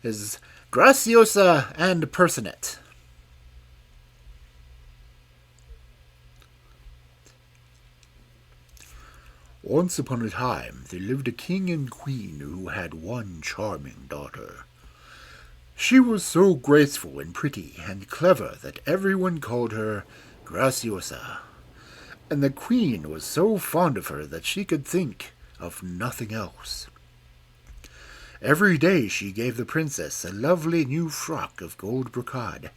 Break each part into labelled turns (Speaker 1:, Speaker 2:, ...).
Speaker 1: is Graciosa and Percinet. Once upon a time, there lived a king and queen who had one charming daughter. She was so graceful and pretty and clever that everyone called her Graciosa, and the queen was so fond of her that she could think of nothing else. Every day she gave the princess a lovely new frock of gold brocade,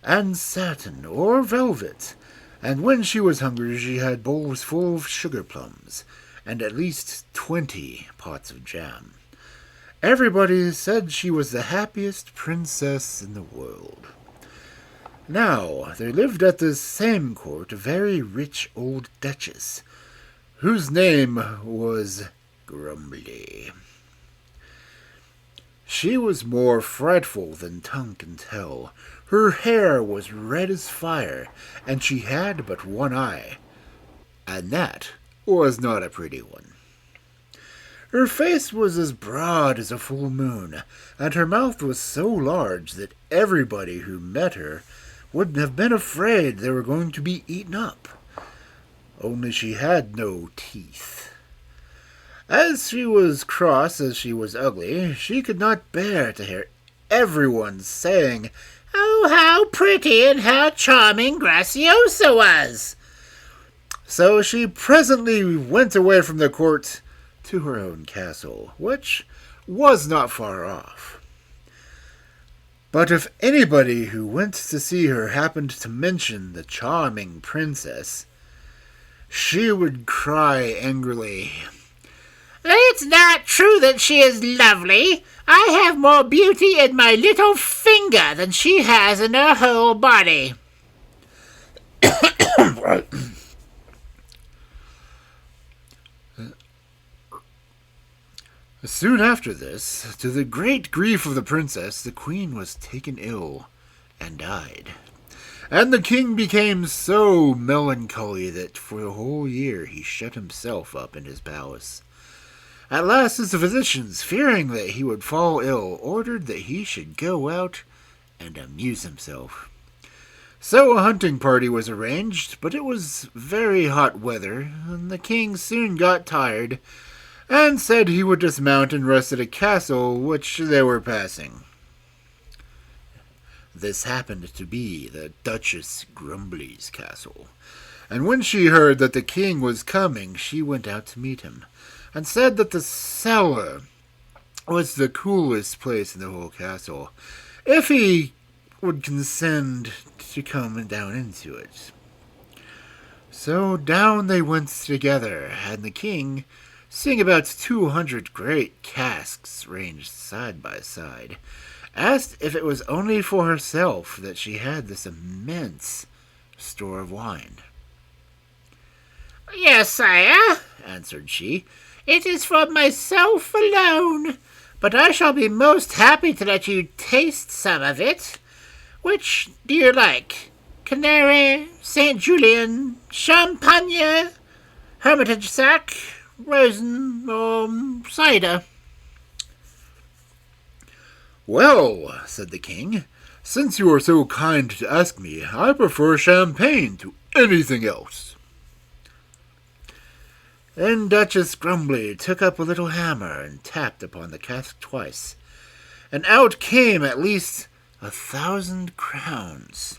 Speaker 1: and satin or velvet, and when she was hungry she had bowls full of sugar plums, and at least 20 pots of jam. Everybody said she was the happiest princess in the world. Now, there lived at the same court a very rich old duchess, whose name was Grumbly. She was more frightful than tongue can tell. Her hair was red as fire, and she had but one eye, and that was not a pretty one. Her face was as broad as a full moon, and her mouth was so large that everybody who met her would have been afraid they were going to be eaten up. Only she had no teeth. As she was cross as she was ugly, she could not bear to hear everyone saying, "Oh, how pretty and how charming Graciosa was!" So she presently went away from the court to her own castle, which was not far off. But if anybody who went to see her happened to mention the charming princess, she would cry angrily, "It's not true that she is lovely. I have more beauty in my little finger than she has in her whole body." Soon after this, to the great grief of the princess, the queen was taken ill and died. And the king became so melancholy that for a whole year he shut himself up in his palace. At last his physicians, fearing that he would fall ill, ordered that he should go out and amuse himself. So a hunting party was arranged, but it was very hot weather, and the king soon got tired, and said he would dismount and rest at a castle which they were passing. This happened to be the Duchess Grumbly's castle, and when she heard that the king was coming, she went out to meet him, and said that the cellar was the coolest place in the whole castle, if he would consent to come down into it. So down they went together, and the king, seeing about 200 great casks ranged side by side, asked if it was only for herself that she had this immense store of wine. "Yes, sire," answered she, "it is for myself alone, but I shall be most happy to let you taste some of it. Which do you like? Canary, St. Julien, Champagne, Hermitage sack, raisin, or cider?" "Well," said the king, "since you are so kind to ask me, I prefer champagne to anything else." Then Duchess Grumbly took up a little hammer and tapped upon the cask twice, and out came at least 1,000 crowns.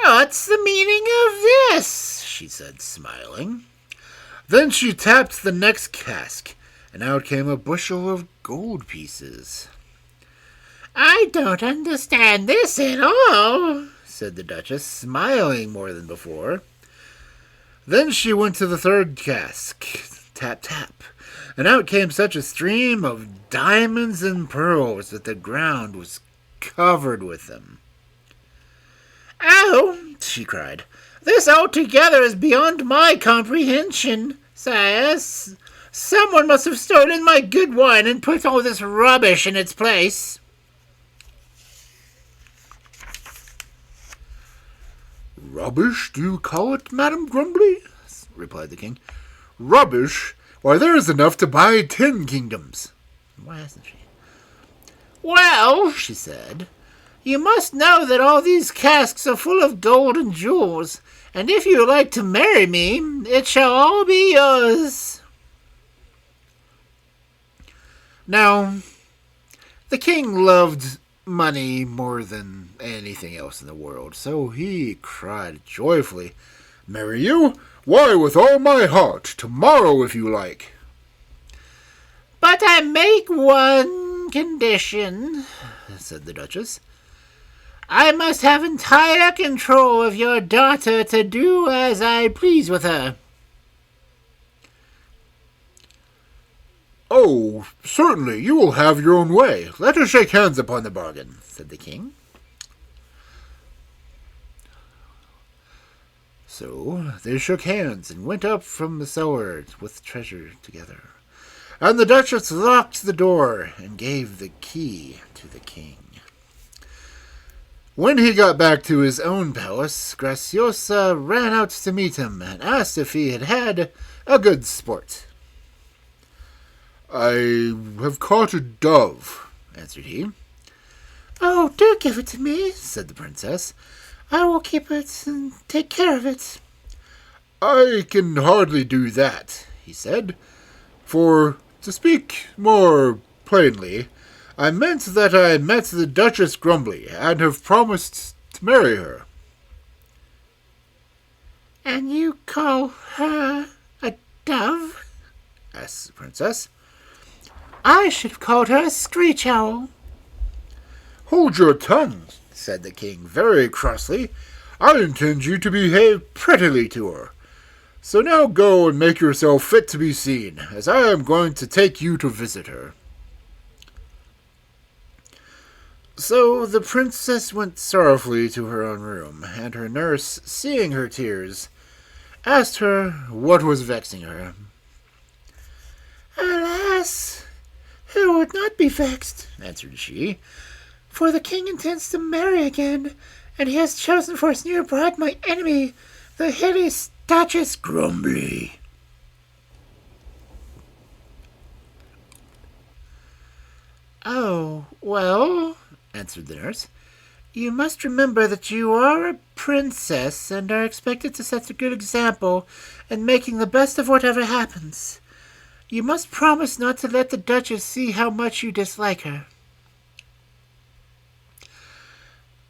Speaker 1: "What's the meaning of this?" she said, smiling. Then she tapped the next cask, and out came a bushel of gold pieces. "I don't understand this at all," said the Duchess, smiling more than before. Then she went to the third cask, tap, tap, and out came such a stream of diamonds and pearls that the ground was covered with them. "Oh," she cried, "this altogether is beyond my comprehension, sire. Someone must have stolen my good wine and put all this rubbish in its place." "Rubbish, do you call it, Madam Grumbly?" replied the king. "Rubbish? Why, there is enough to buy 10 kingdoms." "Why hasn't she?" "Well," she said, "you must know that all these casks are full of gold and jewels, and if you like to marry me, it shall all be yours." Now, the king loved money more than anything else in the world, so he cried joyfully, "Marry you? Why, with all my heart, tomorrow if you like." "But I make one condition," said the Duchess. "I must have entire control of your daughter to do as I please with her." "Oh, certainly, you will have your own way. Let us shake hands upon the bargain," said the king. So they shook hands and went up from the cellar with treasure together. And the Duchess locked the door and gave the key to the king. When he got back to his own palace, Graciosa ran out to meet him and asked if he had had a good sport. "I have caught a dove," answered he. "Oh, do give it to me," said the princess. "I will keep it and take care of it." "I can hardly do that," he said, "for, to speak more plainly, I meant that I met the Duchess Grumbly and have promised to marry her." "And you call her a dove?" asked the princess. "I should have called her a screech owl." "Hold your tongue," said the king very crossly. "I intend you to behave prettily to her. So now go and make yourself fit to be seen, as I am going to take you to visit her." So the princess went sorrowfully to her own room, and her nurse, seeing her tears, asked her what was vexing her. "Alas, who would not be vexed," answered she, "for the king intends to marry again, and he has chosen for his new bride my enemy, the hideous Duchess Grumbly." "Oh, well," answered the nurse, "you must remember that you are a princess and are expected to set a good example in making the best of whatever happens. You must promise not to let the Duchess see how much you dislike her."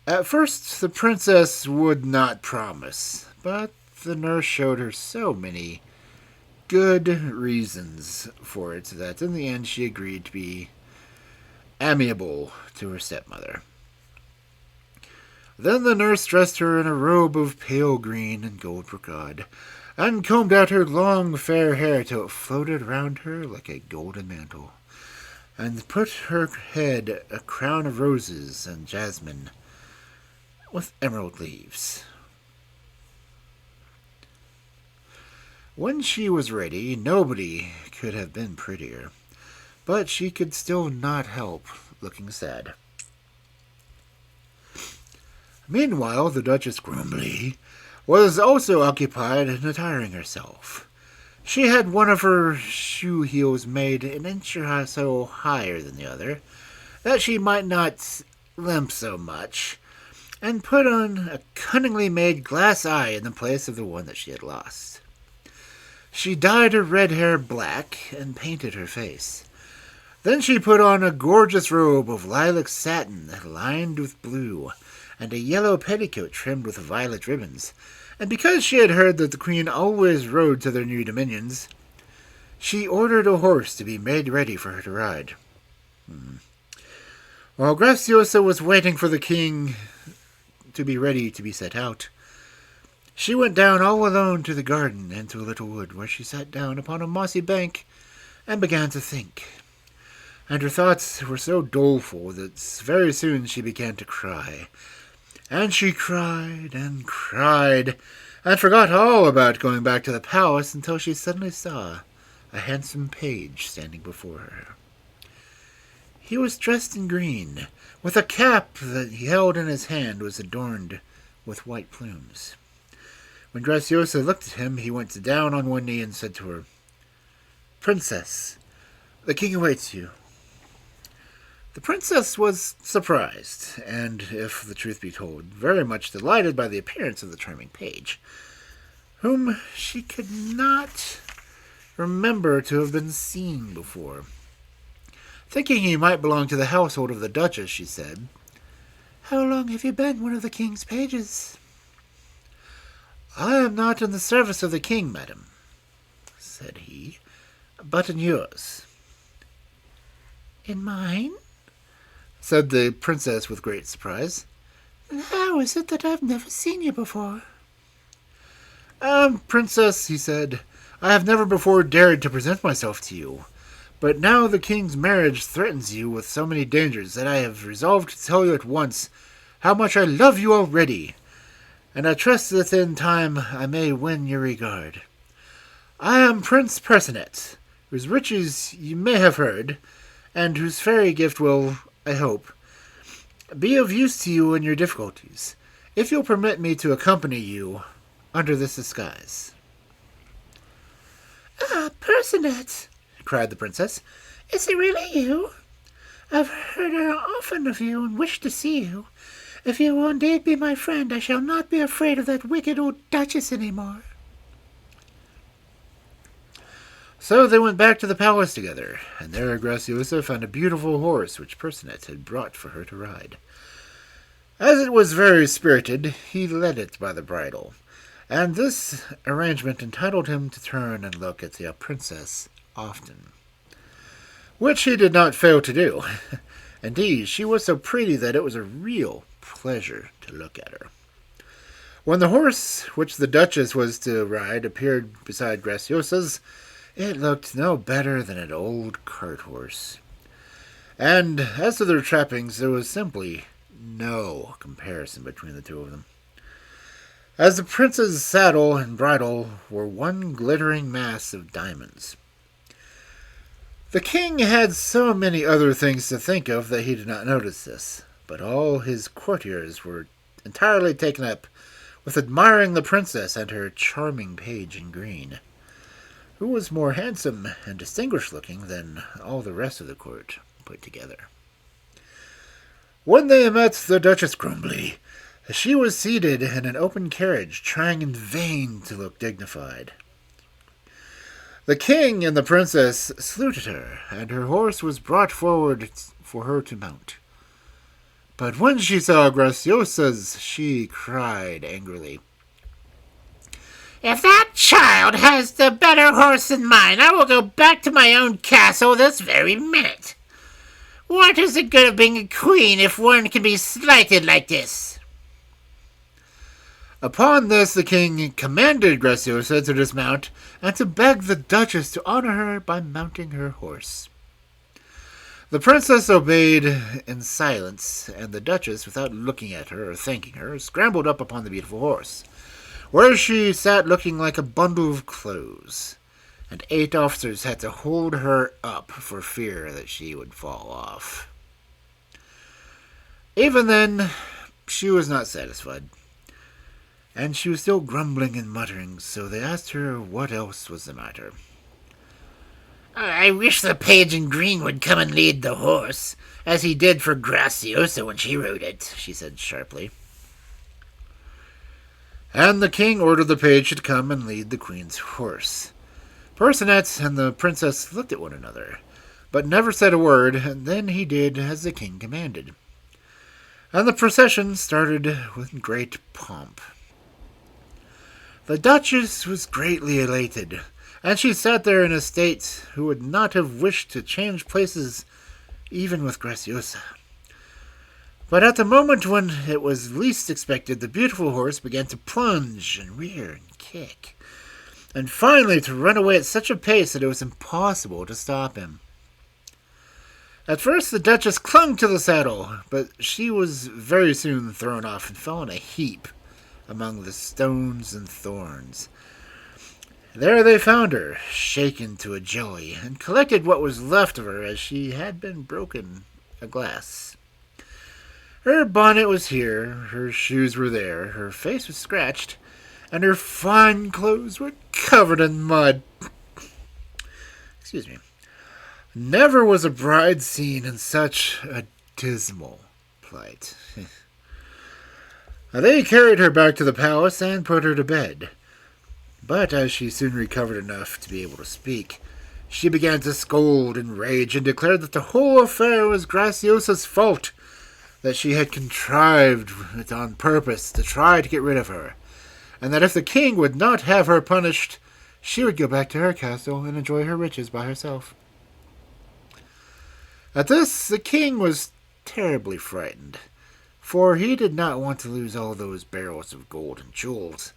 Speaker 1: At first the princess would not promise, but the nurse showed her so many good reasons for it that in the end she agreed to be amiable to her stepmother. Then the nurse dressed her in a robe of pale green and gold brocade, and combed out her long fair hair till it floated round her like a golden mantle, and put her head a crown of roses and jasmine with emerald leaves. When she was ready, nobody could have been prettier, but she could still not help looking sad. Meanwhile, the Duchess Grumbly was also occupied in attiring herself. She had one of her shoe heels made an inch or so higher than the other, that she might not limp so much, and put on a cunningly made glass eye in the place of the one that she had lost. She dyed her red hair black and painted her face. Then she put on a gorgeous robe of lilac satin lined with blue, and a yellow petticoat trimmed with violet ribbons, and because she had heard that the queen always rode to their new dominions, she ordered a horse to be made ready for her to ride. While Graciosa was waiting for the king to be ready to be set out, she went down all alone to the garden and to a little wood, where she sat down upon a mossy bank and began to think. And her thoughts were so doleful that very soon she began to cry. And she cried and cried, and forgot all about going back to the palace until she suddenly saw a handsome page standing before her. He was dressed in green, with a cap that he held in his hand was adorned with white plumes. When Graciosa looked at him, he went down on one knee and said to her, "Princess, the king awaits you." The princess was surprised, and, if the truth be told, very much delighted by the appearance of the charming page, whom she could not remember to have been seen before. Thinking he might belong to the household of the Duchess, she said, "How long have you been one of the king's pages?" "I am not in the service of the king, madam," said he, "but in yours." "In mine?" said the princess with great surprise. "And how is it that I've never seen you before?" "Princess," he said, "I have never before dared to present myself to you. But now the king's marriage threatens you with so many dangers that I have resolved to tell you at once how much I love you already, and I trust that in time I may win your regard. I am Prince Percinet, whose riches you may have heard, and whose fairy gift will, I hope, be of use to you in your difficulties, if you'll permit me to accompany you under this disguise." "Ah, Percinet!" cried the princess. "Is it really you? I've heard often of you and wished to see you. If you will indeed be my friend, I shall not be afraid of that wicked old Duchess any more." So they went back to the palace together, and there Graciosa found a beautiful horse which Percinet had brought for her to ride. As it was very spirited, he led it by the bridle, and this arrangement entitled him to turn and look at the princess often, which he did not fail to do. Indeed, she was so pretty that it was a real pleasure to look at her. When the horse which the Duchess was to ride appeared beside Graciosa's, it looked no better than an old cart horse. And as to their trappings, there was simply no comparison between the two of them, as the prince's saddle and bridle were one glittering mass of diamonds. The king had so many other things to think of that he did not notice this, but all his courtiers were entirely taken up with admiring the princess and her charming page in green, who was more handsome and distinguished-looking than all the rest of the court put together. When they met the Duchess Grumbly, she was seated in an open carriage, trying in vain to look dignified. The king and the princess saluted her, and her horse was brought forward for her to mount. But when she saw Graciosa's, she cried angrily, "If that child has the better horse than mine, I will go back to my own castle this very minute. What is the good of being a queen if one can be slighted like this?" Upon this, the king commanded Graciosa to dismount and to beg the Duchess to honor her by mounting her horse. The princess obeyed in silence, and the Duchess, without looking at her or thanking her, scrambled up upon the beautiful horse, where she sat looking like a bundle of clothes, and 8 officers had to hold her up for fear that she would fall off. Even then, she was not satisfied, and she was still grumbling and muttering, so they asked her what else was the matter. "I wish the page in green would come and lead the horse, as he did for Graciosa when she rode it," she said sharply. And the king ordered the page to come and lead the queen's horse. Percinet and the princess looked at one another, but never said a word, and then he did as the king commanded, and the procession started with great pomp. The Duchess was greatly elated, and she sat there in a state who would not have wished to change places even with Graciosa. But at the moment when it was least expected, the beautiful horse began to plunge and rear and kick, and finally to run away at such a pace that it was impossible to stop him. At first the Duchess clung to the saddle, but she was very soon thrown off and fell in a heap among the stones and thorns. There they found her, shaken to a jelly, and collected what was left of her, as she had been broken a glass. Her bonnet was here, her shoes were there, her face was scratched, and her fine clothes were covered in mud. Excuse me. Never was a bride seen in such a dismal plight. They carried her back to the palace and put her to bed. But as she soon recovered enough to be able to speak, she began to scold and rage and declared that the whole affair was Graciosa's fault, that she had contrived it on purpose to try to get rid of her, and that if the king would not have her punished, she would go back to her castle and enjoy her riches by herself. At this, the king was terribly frightened, for he did not want to lose all those barrels of gold and jewels.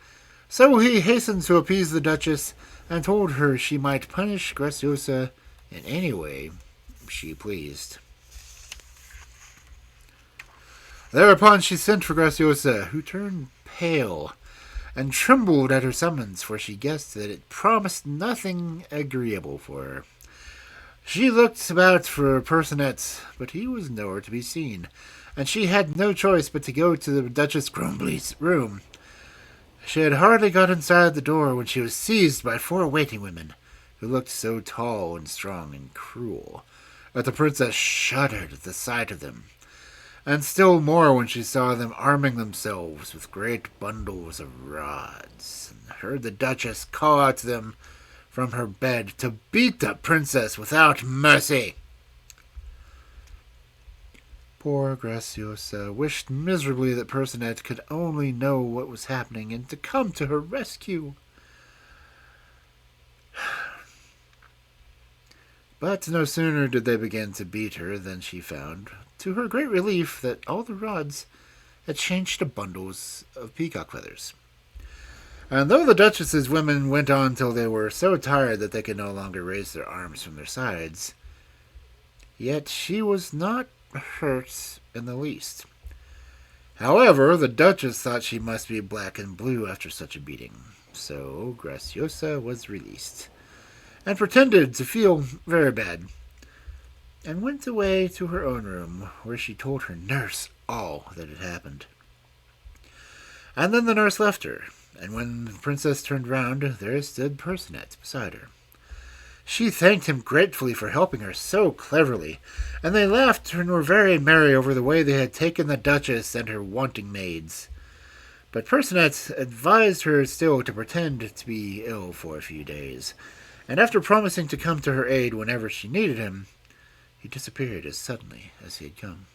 Speaker 1: So he hastened to appease the Duchess and told her she might punish Graciosa in any way she pleased. Thereupon she sent for Graciosa, who turned pale and trembled at her summons, for she guessed that it promised nothing agreeable for her. She looked about for Percinet, but he was nowhere to be seen, and she had no choice but to go to the Duchess Grumbly's room. She had hardly got inside the door when she was seized by 4 waiting women, who looked so tall and strong and cruel that the princess shuddered at the sight of them, and still more when she saw them arming themselves with great bundles of rods, and heard the Duchess call out to them from her bed to beat the princess without mercy. Poor Graciosa wished miserably that Percinet could only know what was happening and to come to her rescue. But no sooner did they begin to beat her than she found, to her great relief, that all the rods had changed to bundles of peacock feathers. And though the Duchess's women went on till they were so tired that they could no longer raise their arms from their sides, yet she was not hurt in the least. However, the Duchess thought she must be black and blue after such a beating, so Graciosa was released, and pretended to feel very bad, and went away to her own room, where she told her nurse all that had happened. And then the nurse left her, and when the princess turned round, there stood Percinet beside her. She thanked him gratefully for helping her so cleverly, and they laughed and were very merry over the way they had taken the Duchess and her wanting maids. But Percinet advised her still to pretend to be ill for a few days, and after promising to come to her aid whenever she needed him, he disappeared as suddenly as he had come.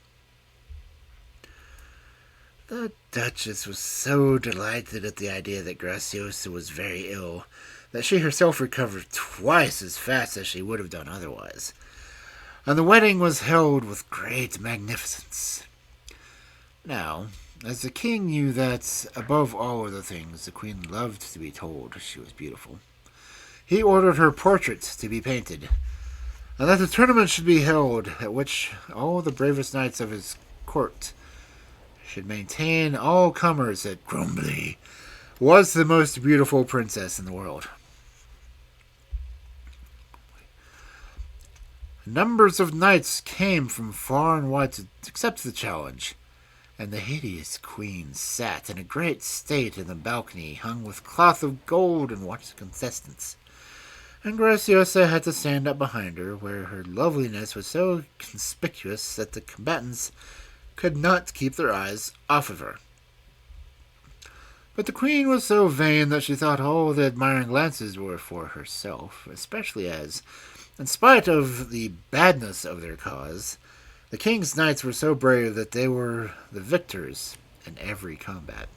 Speaker 1: The Duchess was so delighted at the idea that Graciosa was very ill that she herself recovered twice as fast as she would have done otherwise, and the wedding was held with great magnificence. Now, as the king knew that, above all other things, the queen loved to be told she was beautiful, he ordered her portrait to be painted, and that the tournament should be held, at which all the bravest knights of his court should maintain all comers that Grumbly was the most beautiful princess in the world. Numbers of knights came from far and wide to accept the challenge, and the hideous queen sat in a great state in the balcony hung with cloth of gold and watched the contestants. And Graciosa had to stand up behind her, where her loveliness was so conspicuous that the combatants could not keep their eyes off of her. But the queen was so vain that she thought all the admiring glances were for herself, especially as, in spite of the badness of their cause, the king's knights were so brave that they were the victors in every combat.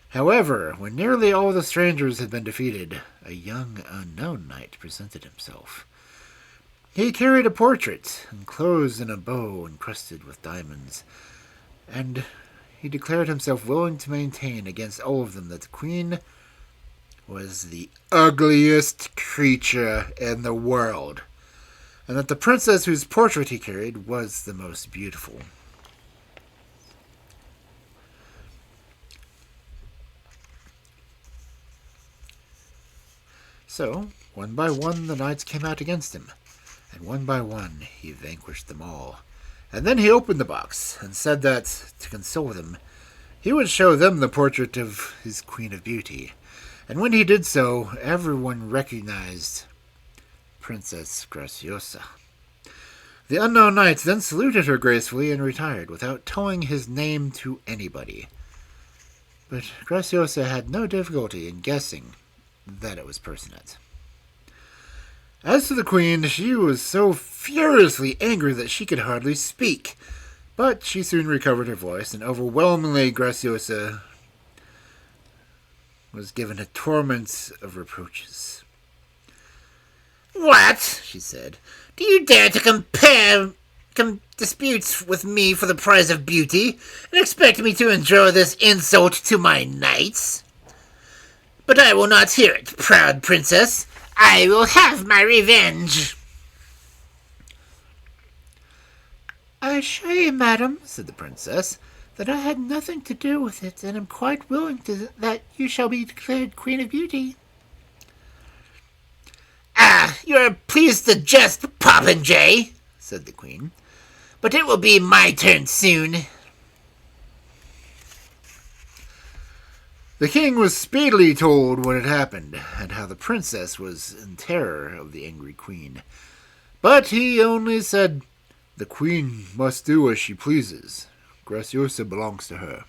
Speaker 1: However, when nearly all the strangers had been defeated, a young unknown knight presented himself. He carried a portrait, enclosed in a bow encrusted with diamonds, and he declared himself willing to maintain against all of them that the queen was the ugliest creature in the world, and that the princess whose portrait he carried was the most beautiful. So, one by one the knights came out against him, and one by one he vanquished them all. And then he opened the box, and said that, to console them, he would show them the portrait of his Queen of Beauty. And when he did so, everyone recognized Princess Graciosa. The unknown knight then saluted her gracefully and retired, without telling his name to anybody. But Graciosa had no difficulty in guessing that it was Percinet. As to the queen, she was so furiously angry that she could hardly speak. But she soon recovered her voice, and overwhelmingly Graciosa was given a torment of reproaches.
Speaker 2: "What?" she said. "Do you dare to compare disputes with me for the prize of beauty, and expect me to endure this insult to my knights? But I will not hear it, proud princess. I will have my revenge."
Speaker 3: "I assure you, madam," said the princess, "that I had nothing to do with it, and am quite willing that you shall be declared Queen of Beauty."
Speaker 2: "Ah, you are pleased to jest, popinjay," said the queen. "But it will be my turn soon."
Speaker 1: The king was speedily told what had happened, and how the princess was in terror of the angry queen. But he only said, "The queen must do as she pleases. Graciosa belongs to her."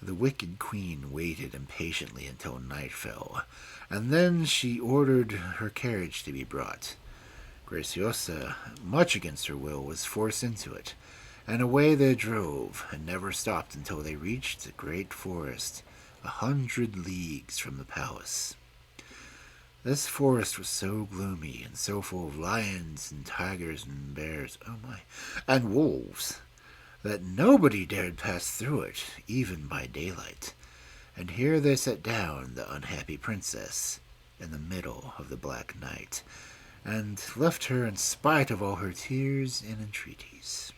Speaker 1: The wicked queen waited impatiently until night fell, and then she ordered her carriage to be brought. Graciosa, much against her will, was forced into it, and away they drove, and never stopped until they reached a great forest, 100 leagues from the palace. This forest was so gloomy and so full of lions and tigers and bears, and wolves, that nobody dared pass through it, even by daylight. And here they set down the unhappy princess in the middle of the black night, and left her in spite of all her tears and entreaties.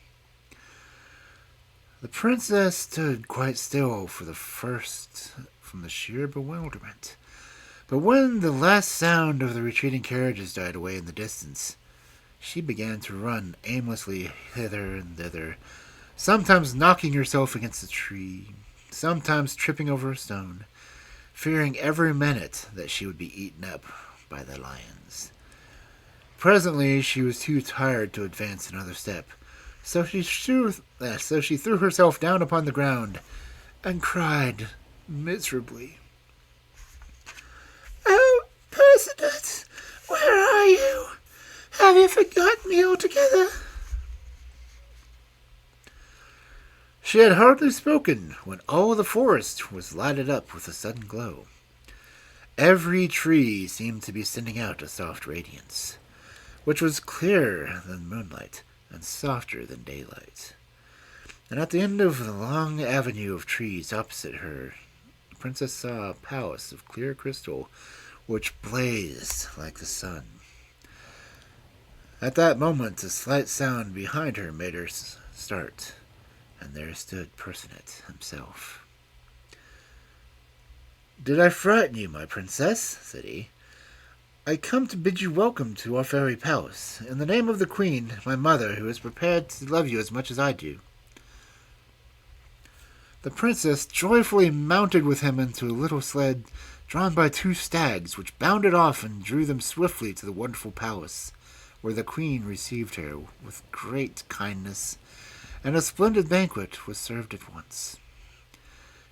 Speaker 1: The princess stood quite still for the first from the sheer bewilderment. But when the last sound of the retreating carriages died away in the distance, she began to run aimlessly hither and thither, sometimes knocking herself against a tree, sometimes tripping over a stone, fearing every minute that she would be eaten up by the lions. Presently she was too tired to advance another step, so she threw herself down upon the ground and cried miserably.
Speaker 3: "Oh, Percinet, where are you? Have you forgotten me altogether?"
Speaker 1: She had hardly spoken when all the forest was lighted up with a sudden glow. Every tree seemed to be sending out a soft radiance, which was clearer than moonlight and softer than daylight. And at the end of the long avenue of trees opposite her, the princess saw a palace of clear crystal, which blazed like the sun. At that moment, a slight sound behind her made her start, and there stood Percinet himself. "Did I frighten you, my princess?" said he. "I come to bid you welcome to our fairy palace, in the name of the queen, my mother, who is prepared to love you as much as I do." The princess joyfully mounted with him into a little sled drawn by 2 stags, which bounded off and drew them swiftly to the wonderful palace, where the queen received her with great kindness, and a splendid banquet was served at once.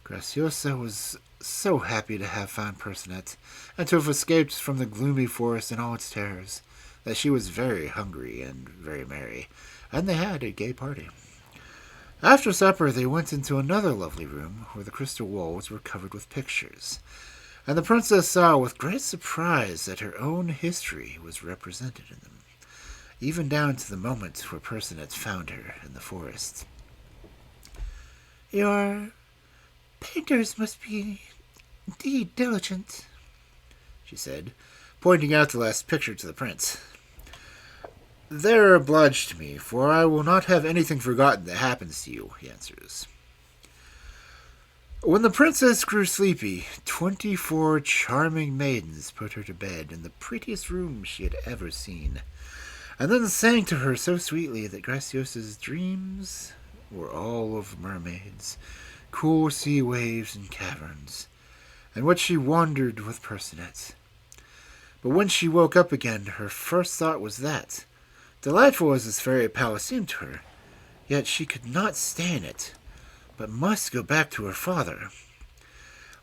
Speaker 1: Graciosa was so happy to have found Percinet, and to have escaped from the gloomy forest and all its terrors, that she was very hungry and very merry, and they had a gay party. After supper they went into another lovely room, where the crystal walls were covered with pictures, and the princess saw with great surprise that her own history was represented in them, even down to the moment where Percinet found her in the forest.
Speaker 3: "Your painters must be indeed diligent,"
Speaker 1: she said, pointing out the last picture to the prince. "They're obliged to me, for I will not have anything forgotten that happens to you," he answers. When the princess grew sleepy, 24 charming maidens put her to bed in the prettiest room she had ever seen, and then sang to her so sweetly that Graciosa's dreams were all of mermaids, cool sea waves and caverns, in which she wandered with Percinet. But when she woke up again, her first thought was that. Delightful as this fairy palace seemed to her, yet she could not stay in it, but must go back to her father.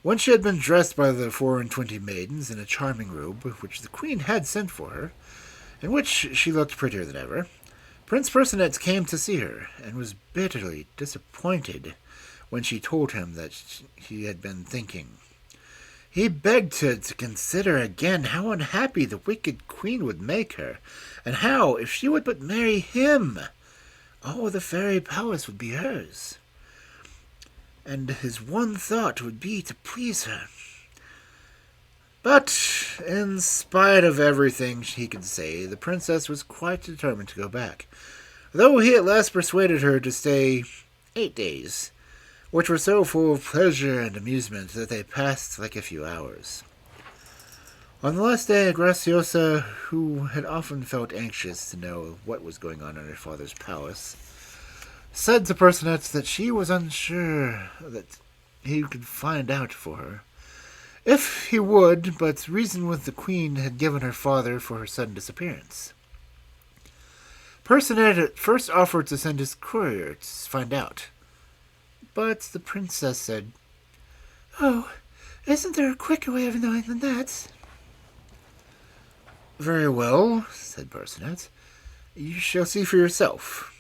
Speaker 1: When she had been dressed by the 24 maidens in a charming robe which the queen had sent for her, in which she looked prettier than ever, Prince Percinet came to see her, and was bitterly disappointed when she told him that he had been thinking. He begged her to consider again how unhappy the wicked queen would make her, and how, if she would but marry him, all the fairy palace would be hers, and his one thought would be to please her. But, in spite of everything he could say, the princess was quite determined to go back, though he at last persuaded her to stay 8 days, which were so full of pleasure and amusement that they passed like a few hours. On the last day, Graciosa, who had often felt anxious to know what was going on in her father's palace, said to Percinet that she was unsure that he could find out for her. If he would but reason with the queen had given her father for her sudden disappearance. Percinet at first offered to send his courier to find out, but the princess said,
Speaker 3: "Oh, isn't there a quicker way of knowing than that?"
Speaker 1: "Very well," said Percinet. "You shall see for yourself."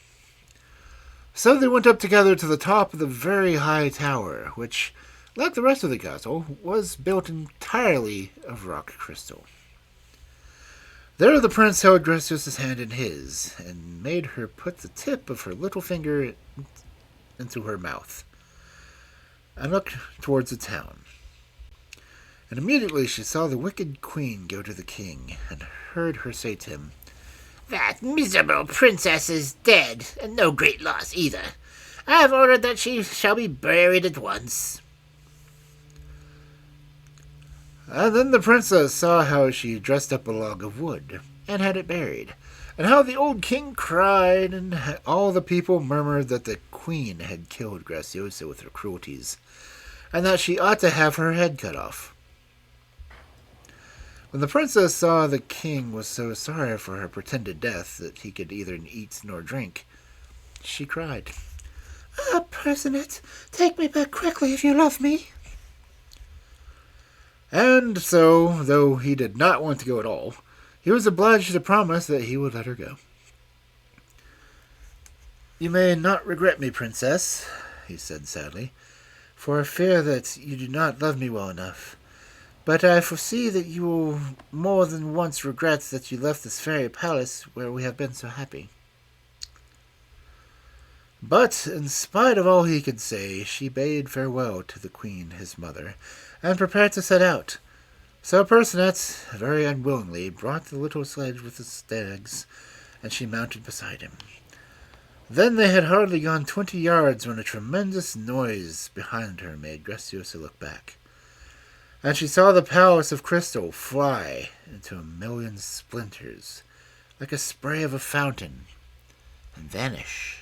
Speaker 1: So they went up together to the top of the very high tower, which, like the rest of the castle, was built entirely of rock crystal. There the prince held Graciosa's hand in his, and made her put the tip of her little finger into her mouth, and looked towards the town. And immediately she saw the wicked queen go to the king, and heard her say to him,
Speaker 2: "That miserable princess is dead, and no great loss either. I have ordered that she shall be buried at once."
Speaker 1: And then the princess saw how she dressed up a log of wood, and had it buried, and how the old king cried, and all the people murmured that the queen had killed Graciosa with her cruelties, and that she ought to have her head cut off. When the princess saw the king was so sorry for her pretended death that he could neither eat nor drink, she cried,
Speaker 3: "Ah, Percinet, take me back quickly if you love me."
Speaker 1: And so, though he did not want to go at all, he was obliged to promise that he would let her go. "You may not regret me, princess," he said sadly, "for I fear that you do not love me well enough. But I foresee that you will more than once regret that you left this fairy palace where we have been so happy." But, in spite of all he could say, she bade farewell to the queen, his mother, and prepared to set out. So Percinet, very unwillingly, brought the little sledge with the stags, and she mounted beside him. Then they had hardly gone 20 yards when a tremendous noise behind her made Graciosa look back, and she saw the palace of crystal fly into a million splinters, like a spray of a fountain, and vanish.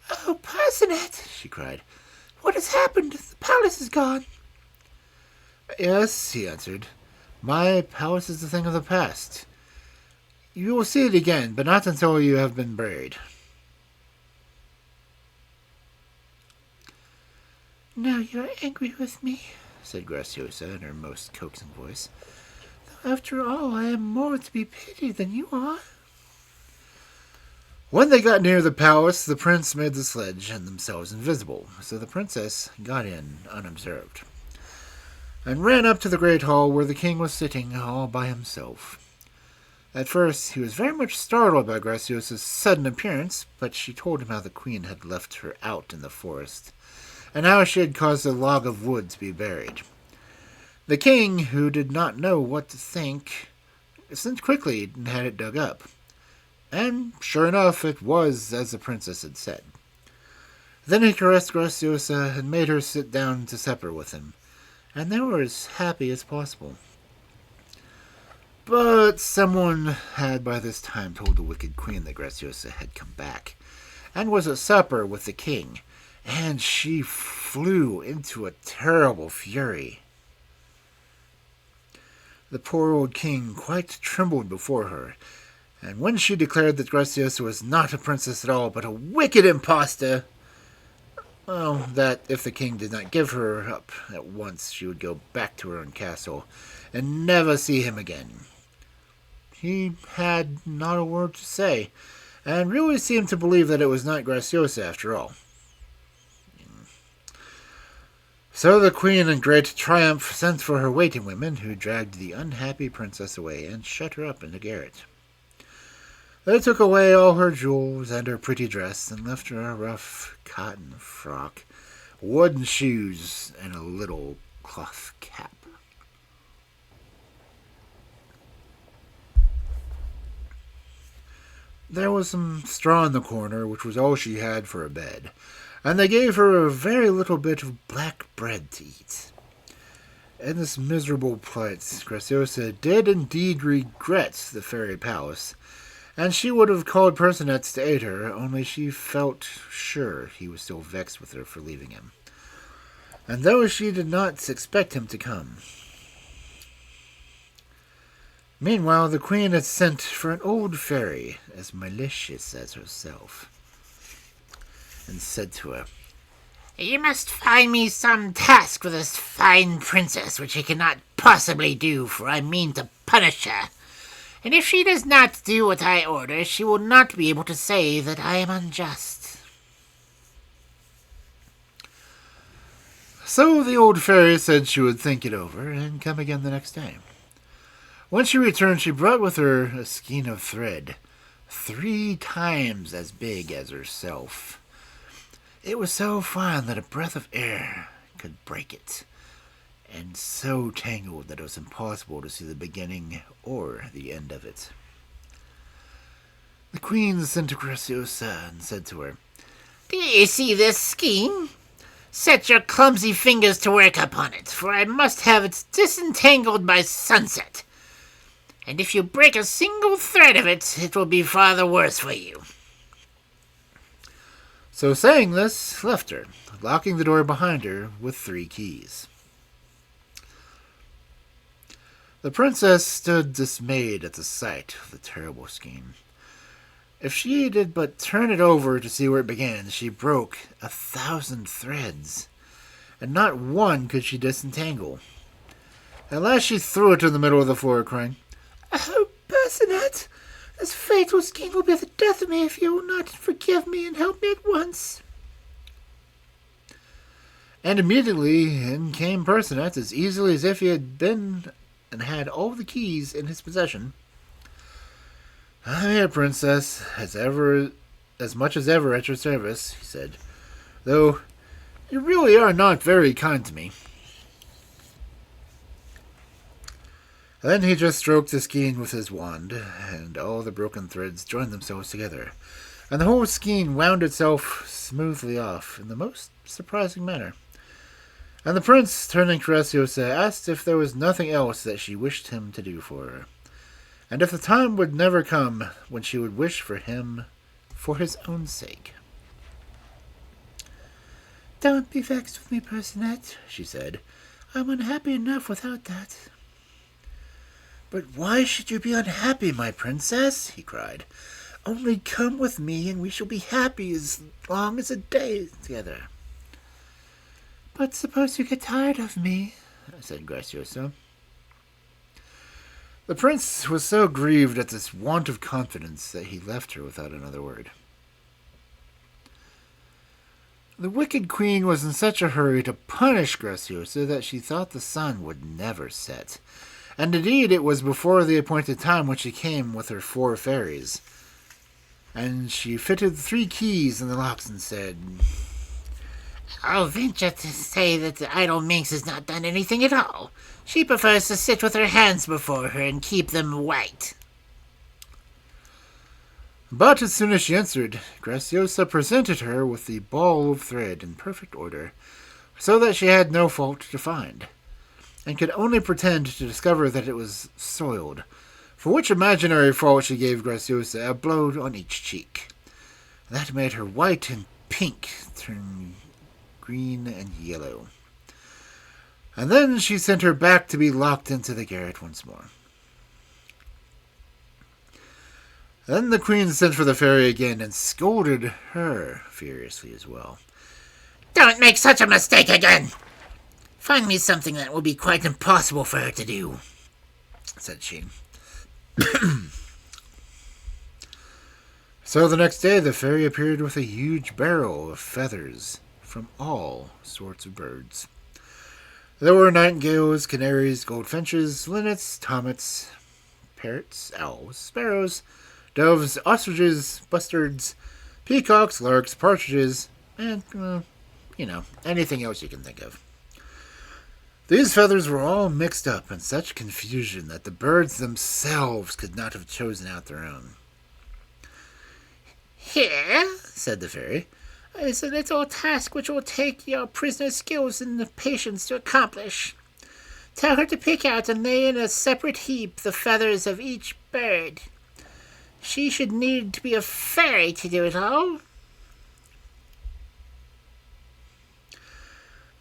Speaker 3: "Oh, Percinet," she cried, "what has happened? The palace is gone."
Speaker 1: "Yes," he answered, "my palace is a thing of the past. You will see it again, but not until you have been buried."
Speaker 3: "Now you are angry with me," said Graciosa in her most coaxing voice. "Though after all, I am more to be pitied than you are."
Speaker 1: When they got near the palace, the prince made the sledge and themselves invisible, so the princess got in unobserved, and ran up to the great hall where the king was sitting all by himself. At first he was very much startled by Graciosa's sudden appearance, but she told him how the queen had left her out in the forest, and how she had caused a log of wood to be buried. The king, who did not know what to think, sent quickly and had it dug up. And, sure enough, it was as the princess had said. Then he caressed Graciosa and made her sit down to supper with him, and they were as happy as possible. But someone had by this time told the wicked queen that Graciosa had come back, and was at supper with the king, and she flew into a terrible fury. The poor old king quite trembled before her, and when she declared that Graciosa was not a princess at all, but a wicked impostor, well, that if the king did not give her up at once, she would go back to her own castle and never see him again. He had not a word to say, and really seemed to believe that it was not Graciosa after all. So the queen in great triumph sent for her waiting women, who dragged the unhappy princess away and shut her up in the garret. They took away all her jewels and her pretty dress, and left her a rough cotton frock, wooden shoes, and a little cloth cap. There was some straw in the corner, which was all she had for a bed, and they gave her a very little bit of black bread to eat. In this miserable plight, Graciosa did indeed regret the fairy palace, and she would have called Percinet to aid her, only she felt sure he was still vexed with her for leaving him, and though she did not expect him to come. Meanwhile, the queen had sent for an old fairy, as malicious as herself, and said to her,
Speaker 2: You must find me some task for this fine princess which she cannot possibly do, for I mean to punish her. And if she does not do what I order, she will not be able to say that I am unjust.
Speaker 1: So the old fairy said she would think it over and come again the next day. When she returned, she brought with her a skein of thread, 3 times as big as herself. It was so fine that a breath of air could break it, and so tangled that it was impossible to see the beginning or the end of it. The queen sent to Graciosa and said to her,
Speaker 2: Do you see this skein? Set your clumsy fingers to work upon it, for I must have it disentangled by sunset. And if you break a single thread of it, it will be far the worse for you.
Speaker 1: So saying this, left her, locking the door behind her with 3 keys. The princess stood dismayed at the sight of the terrible skein. If she did but turn it over to see where it began, she broke 1,000 threads, and not one could she disentangle. At last she threw it in the middle of the floor, crying,
Speaker 3: Oh, Percinet, this fatal skein will be the death of me if you will not forgive me and help me at once.
Speaker 1: And immediately in came Percinet, as easily as if he had been and had all the keys in his possession. I am here, princess, as much as ever at your service, he said, though you really are not very kind to me. Then he just stroked the skein with his wand, and all the broken threads joined themselves together, and the whole skein wound itself smoothly off in the most surprising manner. And the prince, turning to Graciosa, asked if there was nothing else that she wished him to do for her, and if the time would never come when she would wish for him for his own sake.
Speaker 3: Don't be vexed with me, Percinet, she said. I'm unhappy enough without that.
Speaker 1: But why should you be unhappy, my princess? He cried. Only come with me, and we shall be happy as long as a day together.
Speaker 3: But suppose you get tired of me,
Speaker 1: said Graciosa. The prince was so grieved at this want of confidence that he left her without another word. The wicked queen was in such a hurry to punish Graciosa that she thought the sun would never set. And indeed it was before the appointed time when she came with her 4 fairies. And she fitted 3 keys in the locks and said,
Speaker 2: I'll venture to say that the idle minx has not done anything at all. She prefers to sit with her hands before her and keep them white.
Speaker 1: But as soon as she answered, Graciosa presented her with the ball of thread in perfect order, so that she had no fault to find, and could only pretend to discover that it was soiled, for which imaginary fault she gave Graciosa a blow on each cheek. That made her white and pink turn green and yellow. And then she sent her back to be locked into the garret once more. Then the queen sent for the fairy again and scolded her furiously as well.
Speaker 2: Don't make such a mistake again. Find me something that will be quite impossible for her to do, said she.
Speaker 1: So the next day the fairy appeared with a huge barrel of feathers from all sorts of birds. There were nightingales, canaries, goldfinches, linnets, tomits, parrots, owls, sparrows, doves, ostriches, bustards, peacocks, larks, partridges, and, anything else you can think of. These feathers were all mixed up in such confusion that the birds themselves could not have chosen out their own.
Speaker 2: Here, said the fairy, is a little task which will take your prisoner's skills and patience to accomplish. Tell her to pick out and lay in a separate heap the feathers of each bird. She should need to be a fairy to do it all.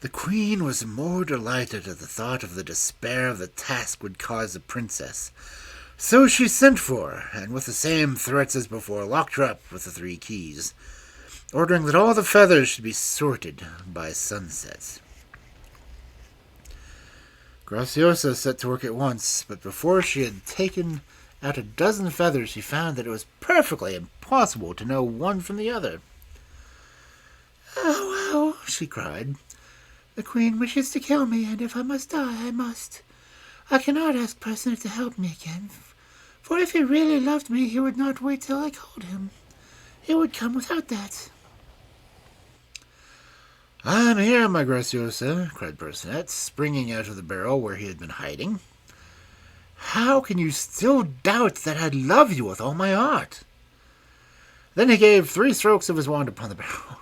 Speaker 1: The queen was more delighted at the thought of the despair of the task would cause the princess. So she sent for her, and with the same threats as before, locked her up with the 3 keys, ordering that all the feathers should be sorted by sunset. Graciosa set to work at once, but before she had taken out a dozen feathers, she found that it was perfectly impossible to know one from the other.
Speaker 3: "Oh, well," she cried, "the queen wishes to kill me, and if I must die, I must. I cannot ask Percinet to help me again, for if he really loved me, he would not wait till I called him. He would come without that."
Speaker 1: "I'm here, my Graciosa," cried Percinet, springing out of the barrel where he had been hiding. "How can you still doubt that I love you with all my heart?" Then he gave 3 strokes of his wand upon the barrel,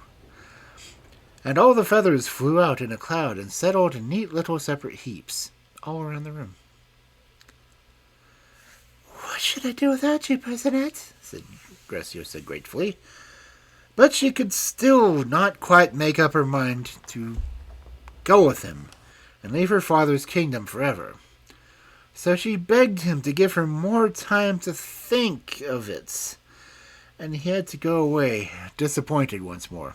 Speaker 1: and all the feathers flew out in a cloud and settled in neat little separate heaps all around the room.
Speaker 3: "What should I do without you, Percinet?"
Speaker 1: said Graciosa gratefully. But she could still not quite make up her mind to go with him and leave her father's kingdom forever. So she begged him to give her more time to think of it, and he had to go away, disappointed once more.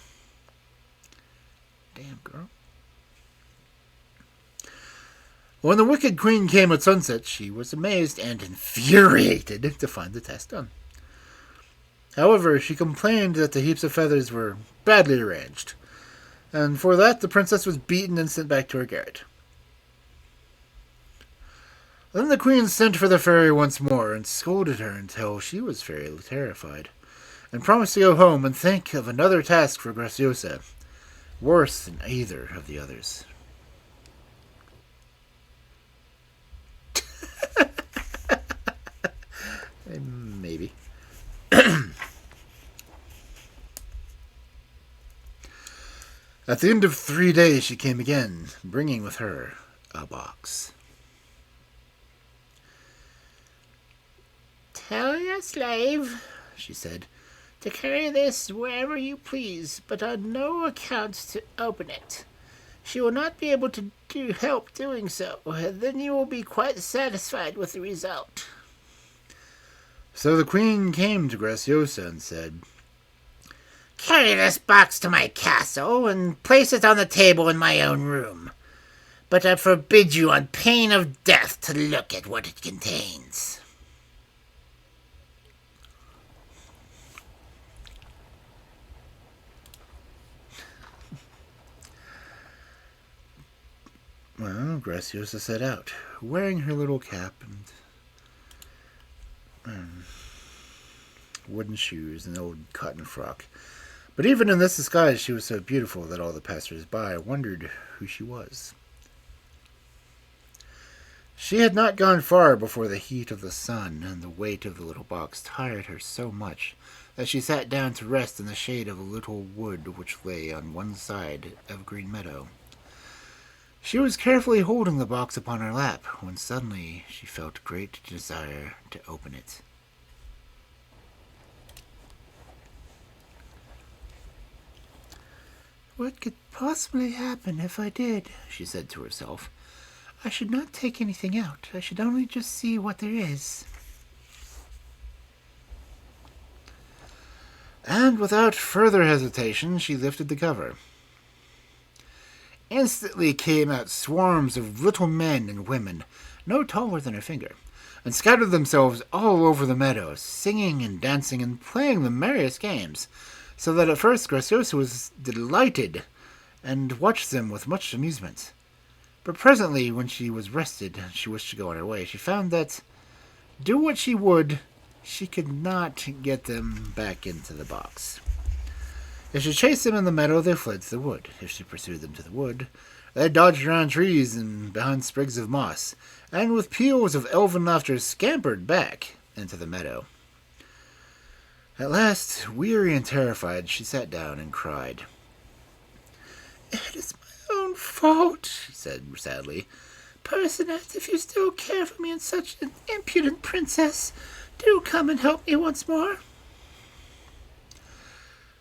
Speaker 1: Damn girl. When the wicked queen came at sunset, she was amazed and infuriated to find the test done. However, she complained that the heaps of feathers were badly arranged, and for that the princess was beaten and sent back to her garret. Then the queen sent for the fairy once more and scolded her until she was fairly terrified, and promised to go home and think of another task for Graciosa, worse than either of the others. Maybe. At the end of 3 days she came again, bringing with her a box.
Speaker 2: Tell your slave, she said, to carry this wherever you please, but on no account to open it. She will not be able to help doing so, and then you will be quite satisfied with the result.
Speaker 1: So the queen came to Graciosa and said,
Speaker 2: Carry this box to my castle and place it on the table in my own room. But I forbid you on pain of death to look at what it contains.
Speaker 1: Well, Graciosa set out, wearing her little cap and wooden shoes and an old cotton frock. But even in this disguise she was so beautiful that all the passers-by wondered who she was. She had not gone far before the heat of the sun and the weight of the little box tired her so much that she sat down to rest in the shade of a little wood which lay on one side of a green meadow. She was carefully holding the box upon her lap when suddenly she felt great desire to open it.
Speaker 3: "What could possibly happen if I did?"
Speaker 1: she said to herself,
Speaker 3: I should not take anything out. I should only just see what there is.
Speaker 1: And without further hesitation, she lifted the cover. Instantly came out swarms of little men and women, no taller than her finger, and scattered themselves all over the meadow, singing and dancing and playing the merriest games, so that at first Graciosa was delighted and watched them with much amusement. But presently, when she was rested and she wished to go on her way, she found that, do what she would, she could not get them back into the box. If she chased them in the meadow, they fled to the wood. If she pursued them to the wood, they dodged around trees and behind sprigs of moss, and with peals of elven laughter scampered back into the meadow. At last, weary and terrified, she sat down and cried.
Speaker 3: "It is my own fault," she said sadly. "Percinet, if you still care for me and such an impudent princess, do come and help me once more."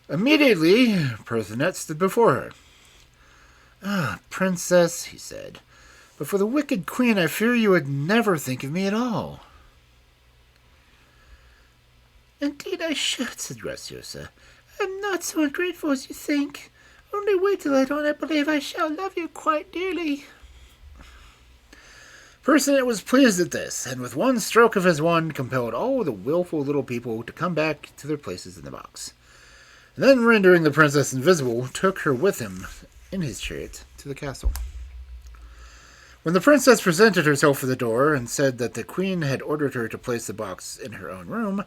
Speaker 1: Immediately, Percinet stood before her. "Ah, princess," he said, "but for the wicked queen I fear you would never think of me at all."
Speaker 3: "Indeed I should," said Graciosa. "I'm not so ungrateful as you think. Only wait till I dawn, I believe I shall love you quite dearly."
Speaker 1: Percinet was pleased at this, and with one stroke of his wand compelled all the willful little people to come back to their places in the box. And then, rendering the princess invisible, took her with him in his chariot to the castle. When the princess presented herself at the door and said that the queen had ordered her to place the box in her own room,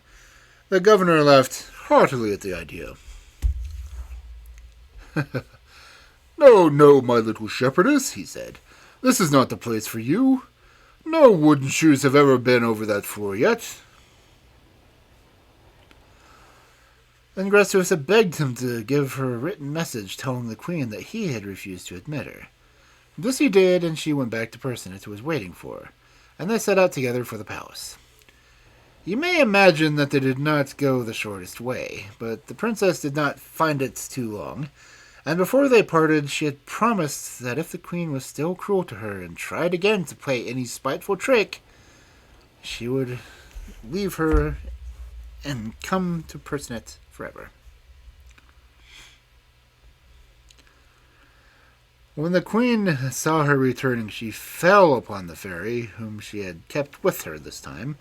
Speaker 1: the governor laughed heartily at the idea. "No, no, my little shepherdess," he said. "This is not the place for you. No wooden shoes have ever been over that floor yet." Then Graciosa begged him to give her a written message telling the queen that he had refused to admit her. This he did, and she went back to Percinet, who was waiting for her, and they set out together for the palace. You may imagine that they did not go the shortest way, but the princess did not find it too long, and before they parted she had promised that if the queen was still cruel to her and tried again to play any spiteful trick, she would leave her and come to Percinet forever. When the queen saw her returning, she fell upon the fairy, whom she had kept with her this time,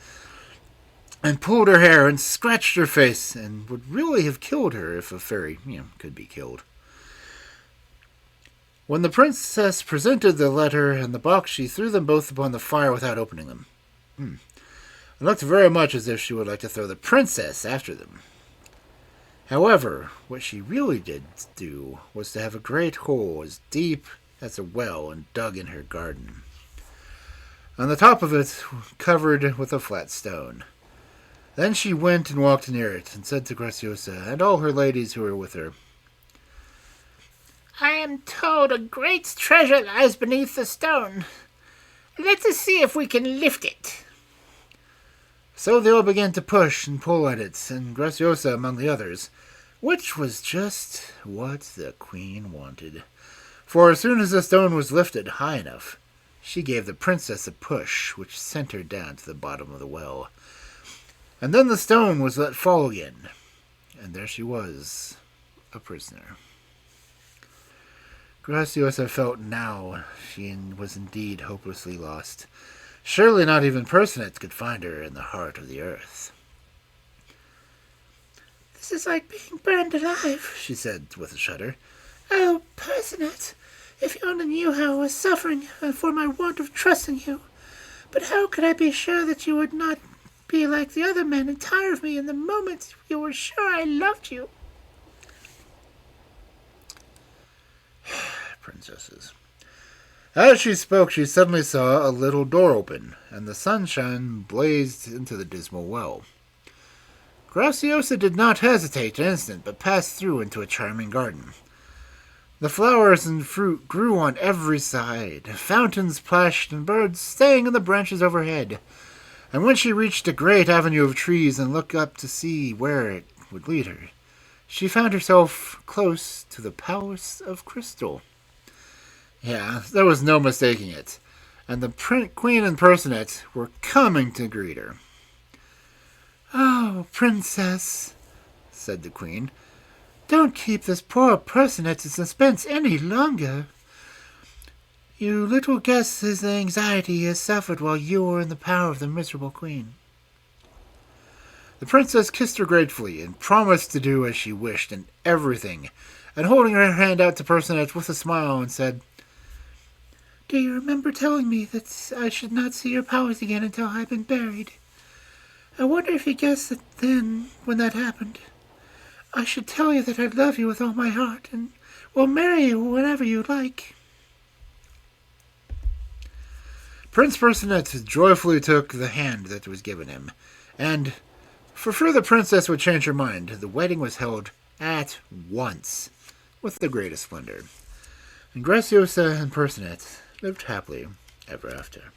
Speaker 1: and pulled her hair and scratched her face, and would really have killed her if a fairy, could be killed. When the princess presented the letter and the box, she threw them both upon the fire without opening them. It looked very much as if she would like to throw the princess after them. However, what she really did do was to have a great hole as deep as a well and dug in her garden. On the top of it, covered with a flat stone. Then she went and walked near it, and said to Graciosa and all her ladies who were with her,
Speaker 3: "I am told a great treasure lies beneath the stone. Let us see if we can lift it."
Speaker 1: So they all began to push and pull at it, and Graciosa among the others, which was just what the queen wanted. For as soon as the stone was lifted high enough, she gave the princess a push, which sent her down to the bottom of the well. And then the stone was let fall again, and there she was, a prisoner. Graciosa felt now she was indeed hopelessly lost. Surely not even Percinet could find her in the heart of the earth.
Speaker 3: "This is like being burned alive," she said with a shudder. "Oh, Percinet, if you only knew how I was suffering for my want of trust in you. But how could I be sure that you would not be like the other men and tire of me in the moment you were sure I loved you?"
Speaker 1: Princesses. As she spoke, she suddenly saw a little door open, and the sunshine blazed into the dismal well. Graciosa did not hesitate an instant, but passed through into a charming garden. The flowers and fruit grew on every side, fountains plashed, and birds sang in the branches overhead. And when she reached a great avenue of trees and looked up to see where it would lead her, she found herself close to the Palace of Crystal. Yeah, there was no mistaking it. and the Queen and Percinet were coming to greet her.
Speaker 3: "Oh, Princess," said the Queen, "don't keep this poor Percinet in suspense any longer. You little guess his anxiety he has suffered while you were in the power of the miserable Queen."
Speaker 1: The princess kissed her gratefully and promised to do as she wished in everything, and holding her hand out to Percinet with a smile and said,
Speaker 3: "Do you remember telling me that I should not see your powers again until I had been buried? I wonder if you guessed that then, when that happened, I should tell you that I love you with all my heart and will marry you whenever you like."
Speaker 1: Prince Percinet joyfully took the hand that was given him, and, for fear the princess would change her mind, the wedding was held at once, with the greatest splendor. And Graciosa and Percinet lived happily ever after.